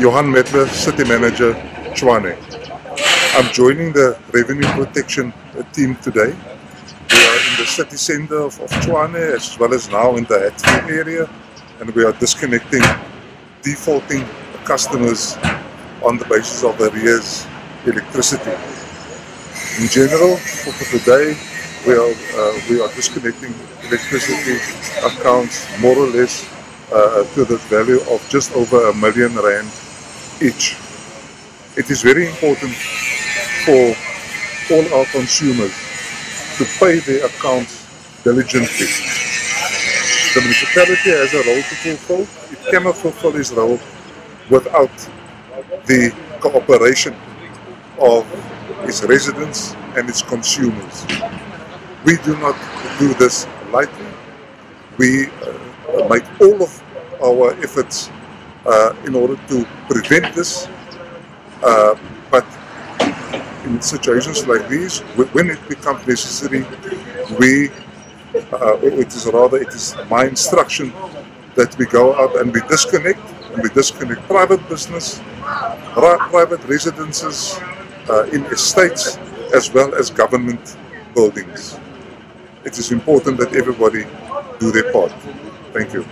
Johan Medler, City Manager, Tshwane. I'm joining the Revenue Protection team today. We are in the city centre of Tshwane as well as now in the Hatfield area, and we are disconnecting defaulting customers on the basis of arrears electricity. In general, for today, we are disconnecting electricity accounts more or less to the value of just over R1 million each. It is very important for all our consumers to pay their accounts diligently. The municipality has a role to fulfill. It cannot fulfill its role without the cooperation of its residents and its consumers. We do not do this lightly. We make all of our efforts in order to prevent this, but in situations like these, when it becomes necessary, it is my instruction that we go out and we disconnect private business, private residences in estates, as well as government buildings. It is important that everybody do their part. Thank you.